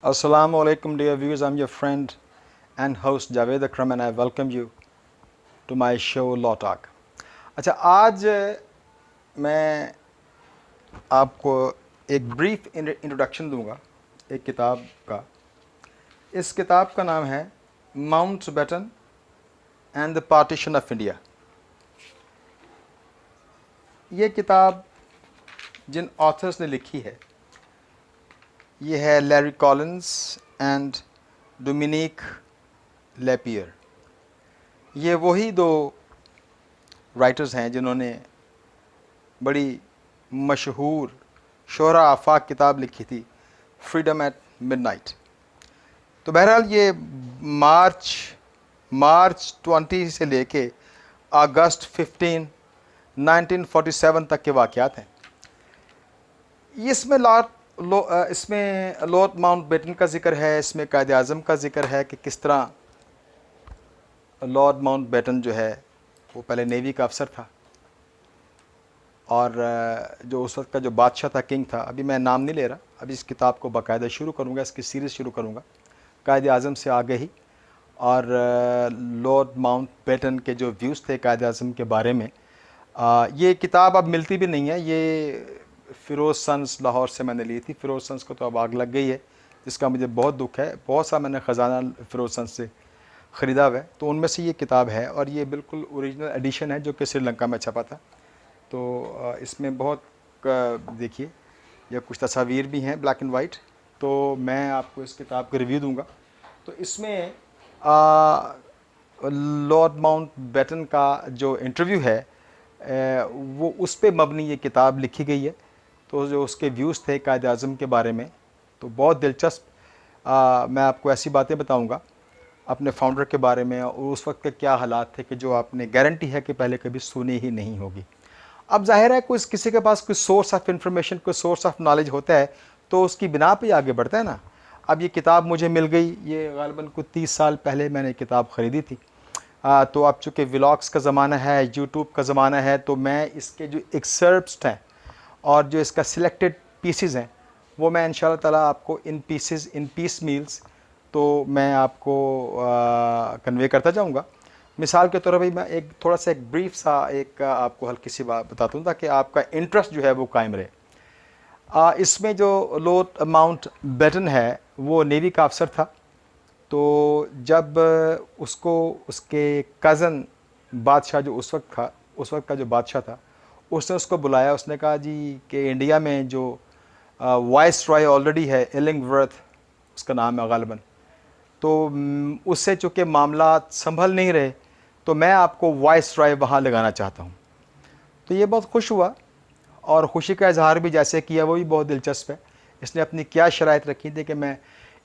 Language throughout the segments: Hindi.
Assalamu alaikum dear viewers, I'm your friend and host Javed Akram and I welcome you to my show Law Talk. अच्छा, आज मैं आपको एक ब्रीफ इंट्रोडक्शन दूंगा एक किताब का। इस किताब का नाम है Mountbatten and the partition of India. ये किताब जिन ऑथर्स ने लिखी है ये है Larry Collins and Dominik Lapierre. ये वही दो राइटर्स हैं जिन्होंने बड़ी मशहूर शोहरा आफाक किताब लिखी थी फ्रीडम एट मिडनाइट। तो बहरहाल ये मार्च 20 से लेके अगस्त 15 1947 तक के वाक़यात हैं। इसमें लॉर्ड माउंटबेटन का जिक्र है, इसमें कायद आज़म का जिक्र है कि किस तरह लॉर्ड माउंटबेटन जो है वो पहले नेवी का अफसर था और जो उस वक्त का जो बादशाह था, किंग था, अभी मैं नाम नहीं ले रहा, अभी इस किताब को बाकायदा शुरू करूँगा, इसकी सीरीज़ शुरू करूँगा कायद आज़म से आगे ही। और लॉर्ड माउंटबेटन के जो व्यूज़ थे कायद आज़म के बारे में, ये किताब अब मिलती भी नहीं है। ये फ़िरोज़ सन्स लाहौर से मैंने ली थी। फ़िरोज़ सन्स को तो अब आग लग गई है, जिसका मुझे बहुत दुख है। बहुत सा मैंने ख़जाना फ़िरोज़ सन्स से ख़रीदा हुआ है, तो उनमें से ये किताब है और ये बिल्कुल ओरिजिनल एडिशन है जो कि श्रीलंका में छपा था। तो इसमें बहुत देखिए या कुछ तस्वीर भी हैं ब्लैक एंड वाइट। तो मैं आपको इस किताब का रिव्यू दूंगा। तो इसमें लॉर्ड माउंटबेटन का जो इंटरव्यू है वो उस पे मबनी ये किताब लिखी गई है। तो जो उसके व्यूज़ थे कायद आज़म के बारे में, तो बहुत दिलचस्प मैं आपको ऐसी बातें बताऊंगा अपने फाउंडर के बारे में और उस वक्त के क्या हालात थे कि जो आपने गारंटी है कि पहले कभी सुनी ही नहीं होगी। अब जाहिर है कोई किसी के पास कोई सोर्स ऑफ इंफॉर्मेशन, कोई सोर्स ऑफ नॉलेज होता है तो उसकी बिना पे आगे बढ़ता है ना। अब ये किताब मुझे मिल गई, ये गालिबन कुछ 30 साल पहले मैंने किताब ख़रीदी थी। तो अब चूँकि व्लॉग्स का ज़माना है, यूट्यूब का ज़माना है, तो मैं इसके जो एक्सर्प्ट्स हैं और जो इसका सिलेक्टेड पीसेस हैं वो मैं इंशाल्लाह ताला आपको इन पीस मील्स तो मैं आपको कन्वे करता जाऊंगा। मिसाल के तौर पर मैं एक थोड़ा सा एक ब्रीफ सा एक आपको हल्की सी बात बताता हूँ ताकि आपका इंटरेस्ट जो है वो कायम रहे। इसमें जो लॉर्ड माउंटबेटन है वो नेवी का अफसर था। तो जब उसको उसके कज़न बादशाह जो उस वक्त का जो बादशाह था, उसने उसको बुलाया। उसने कहा जी कि इंडिया में जो वाइस रॉय ऑलरेडी है, इलिंगवर्थ उसका नाम है गालिबन, तो उससे चूँकि मामला संभल नहीं रहे तो मैं आपको वाइस रॉय वहाँ लगाना चाहता हूँ। तो ये बहुत खुश हुआ और ख़ुशी का इजहार भी जैसे किया वो भी बहुत दिलचस्प है। इसने अपनी क्या शराइत रखी थी कि मैं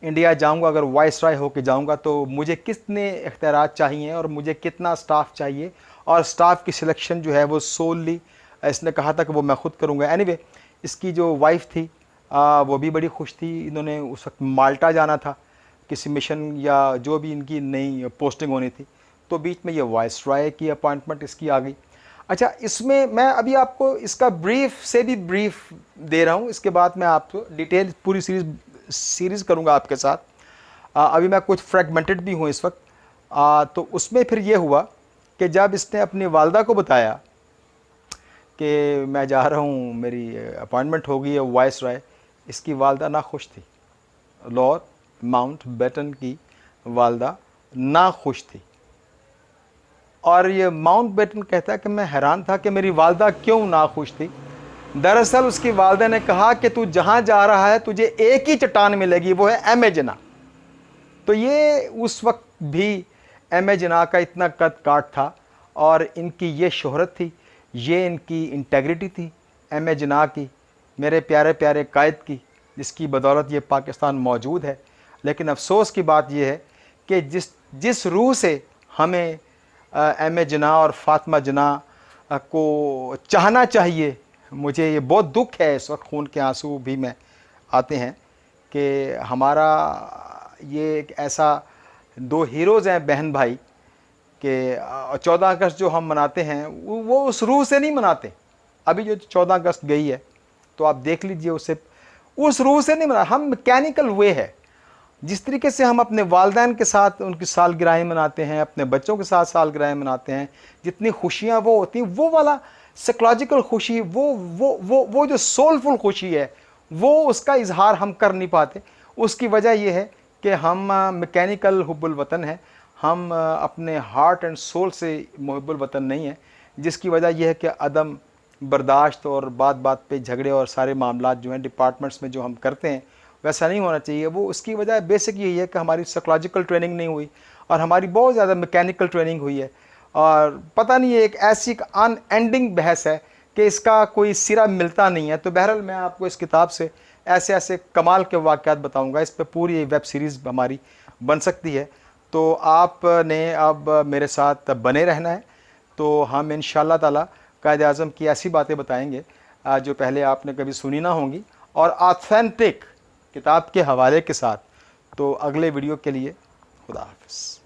इंडिया जाऊंगा, अगर वाइस रॉय होकर जाऊंगा तो मुझे कितने इख्तियारात चाहिए और मुझे कितना स्टाफ चाहिए और स्टाफ की सिलेक्शन जो है वो सोलली इसने कहा था कि वो मैं ख़ुद करूंगा। एनीवे इसकी जो वाइफ थी वो भी बड़ी खुश थी। इन्होंने उस वक्त माल्टा जाना था किसी मिशन या जो भी इनकी नई पोस्टिंग होनी थी, तो बीच में ये वाइस रॉय की अपॉइंटमेंट इसकी आ गई। अच्छा, इसमें मैं अभी आपको इसका ब्रीफ से भी ब्रीफ दे रहा हूँ, इसके बाद मैं आपको डिटेल पूरी सीरीज़ करूँगा आपके साथ। अभी मैं कुछ फ्रेगमेंटेड भी हूँ इस वक्त। तो उसमें फिर ये हुआ कि जब इसने अपनी वालदा को बताया कि मैं जा रहा हूँ, मेरी अपॉइंटमेंट हो गई है वाइस रॉय, इसकी वालदा ना खुश थी। लॉर्ड माउंटबेटन की वालदा ना खुश थी और ये माउंटबेटन कहता है कि मैं हैरान था कि मेरी वालदा क्यों ना खुश थी। दरअसल उसकी वालदा ने कहा कि तू जहाँ जा रहा है तुझे एक ही चट्टान मिलेगी, वो है एम ए जिन्ना। तो ये उस वक्त भी एम ए जिन्ना का इतना कद काट था और इनकी ये शोहरत थी, ये इनकी इंटेग्रिटी थी एम ए जिन्ना की, मेरे प्यारे प्यारे कायद की, जिसकी बदौलत ये पाकिस्तान मौजूद है। लेकिन अफसोस की बात यह है कि जिस रूह से हमें एम ए जिन्ना और फातिमा जिन्ना को चाहना चाहिए, मुझे ये बहुत दुख है, इस वक्त खून के आंसू भी मैं आते हैं कि हमारा ये एक ऐसा दो हीरोज़ हैं बहन भाई कि 14 अगस्त जो हम मनाते हैं वो उस रूह से नहीं मनाते। अभी जो 14 अगस्त गई है तो आप देख लीजिए, उसे उस रूह से नहीं मना, हम मैकेनिकल वे है। जिस तरीके से हम अपने वालिदैन के साथ उनकी सालगिरहें मनाते हैं, अपने बच्चों के साथ सालगिरहें मनाते हैं, जितनी खुशियाँ वो होती हैं, वो वाला साइकोलॉजिकल खुशी, वो जो सोलफुल खुशी है, वो उसका इजहार हम कर नहीं पाते। उसकी वजह यह है कि हम मैकेनिकल हुब्बुल वतन हैं, हम अपने हार्ट एंड सोल से मुहिब्बुल वतन नहीं हैं, जिसकी वजह यह है कि अदम बर्दाश्त और बात बात पे झगड़े और सारे मामलात जो हैं डिपार्टमेंट्स में जो हम करते हैं, वैसा नहीं होना चाहिए। वो उसकी वजह बेसिक यही है कि हमारी साइकोलॉजिकल ट्रेनिंग नहीं हुई और हमारी बहुत ज़्यादा मैकेनिकल ट्रेनिंग हुई है। और पता नहीं, एक ऐसी अनएंडिंग बहस है कि इसका कोई सिरा मिलता नहीं है। तो बहरहाल मैं आपको इस किताब से ऐसे ऐसे कमाल के वाक़यात बताऊंगा, इस पर पूरी वेब सीरीज़ हमारी बन सकती है। तो आपने अब मेरे साथ बने रहना है। तो हम इंशाअल्लाह ताला कायद आज़म की ऐसी बातें बताएंगे जो पहले आपने कभी सुनी ना होंगी, और ऑथेंटिक किताब के हवाले के साथ। तो अगले वीडियो के लिए खुदा हाफ़िज़।